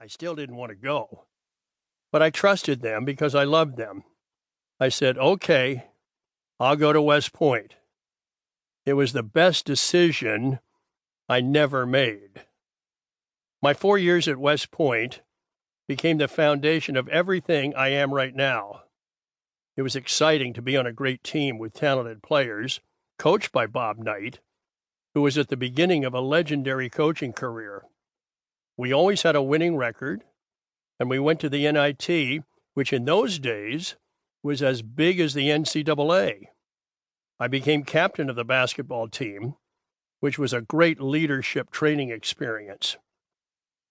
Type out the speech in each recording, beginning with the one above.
I still didn't want to go, but I trusted them because I loved them. I said, okay, I'll go to West Point. It was the best decision I never made. My 4 years at West Point became the foundation of everything I am right now. It was exciting to be on a great team with talented players, coached by Bob Knight, who was at the beginning of a legendary coaching career. We always had a winning record, and we went to the NIT, which in those days was as big as the NCAA. I became captain of the basketball team, which was a great leadership training experience.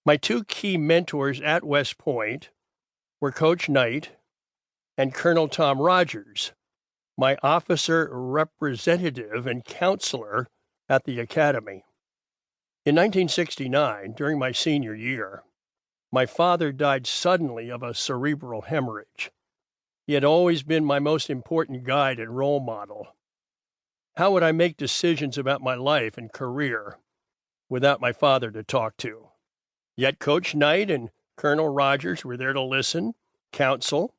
My two key mentors at West Point were Coach Knight and Colonel Tom Rogers, my officer representative and counselor at the academy. In 1969, during my senior year, my father died suddenly of a cerebral hemorrhage. He had always been my most important guide and role model. How would I make decisions about my life and career without my father to talk to? Yet Coach Knight and Colonel Rogers were there to listen, counsel,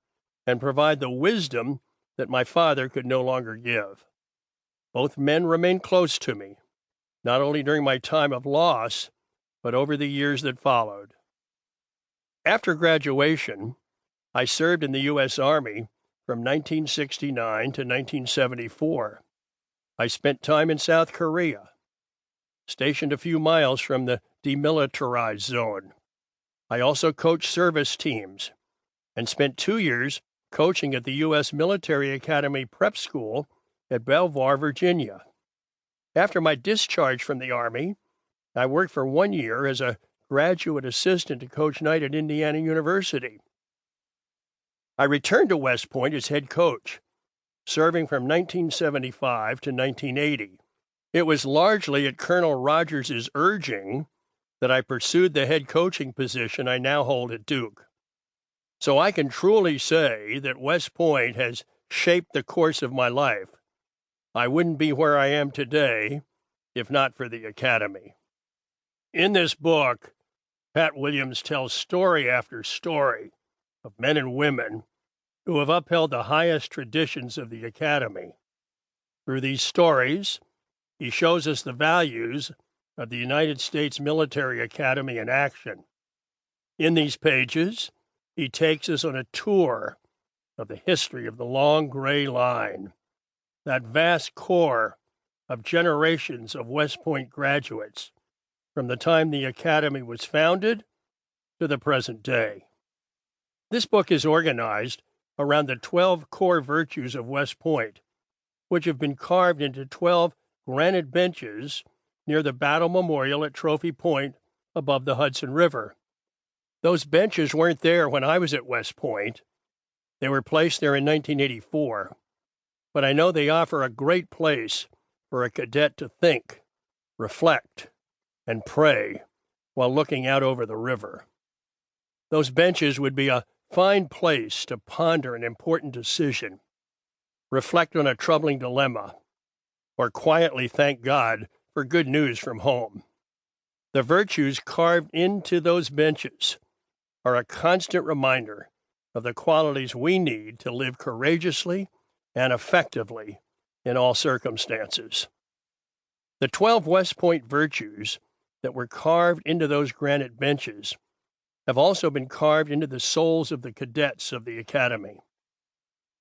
and provide the wisdom that my father could no longer give. Both men remained close to me, not only during my time of loss, but over the years that followed. After graduation, I served in the U.S. Army from 1969 to 1974. I spent time in South Korea, stationed a few miles from the demilitarized zone. I also coached service teams and spent 2 years coaching at the U.S. Military Academy Prep School at Belvoir, Virginia. After my discharge from the Army, I worked for 1 year as a graduate assistant to Coach Knight at Indiana University. I returned to West Point as head coach, serving from 1975 to 1980. It was largely at Colonel Rogers' urging that I pursued the head coaching position I now hold at Duke. So I can truly say that West Point has shaped the course of my life. I wouldn't be where I am today if not for the Academy. In this book, Pat Williams tells story after story of men and women who have upheld the highest traditions of the Academy. Through these stories, he shows us the values of the United States Military Academy in action. In these pages, he takes us on a tour of the history of the long gray line, that vast core of generations of West Point graduates from the time the Academy was founded to the present day. This book is organized around the 12 core virtues of West Point, which have been carved into 12 granite benches near the Battle Memorial at Trophy Point above the Hudson River. Those benches weren't there when I was at West Point. They were placed there in 1984. But I know they offer a great place for a cadet to think, reflect, and pray while looking out over the river. Those benches would be a fine place to ponder an important decision, reflect on a troubling dilemma, or quietly thank God for good news from home. The virtues carved into those benches are a constant reminder of the qualities we need to live courageously and effectively in all circumstances. The 12 West Point virtues that were carved into those granite benches have also been carved into the souls of the cadets of the Academy.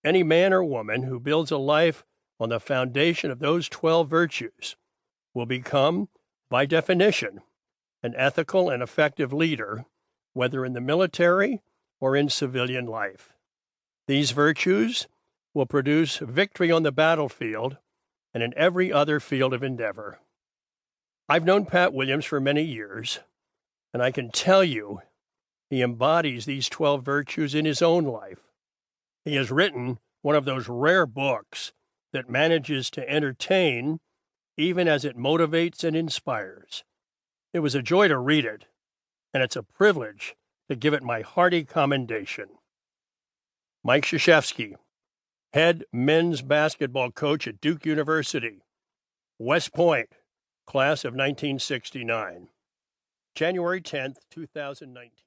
Any man or woman who builds a life on the foundation of those 12 virtues will become, by definition, an ethical and effective leader, whether in the military or in civilian life. These virtues will produce victory on the battlefield and in every other field of endeavor. I've known Pat Williams for many years, and I can tell you he embodies these 12 virtues in his own life. He has written one of those rare books that manages to entertain even as it motivates and inspires. It was a joy to read it, and it's a privilege to give it my hearty commendation. Mike Krzyzewski, head men's basketball coach at Duke University, West Point, class of 1969, January 10th, 2019.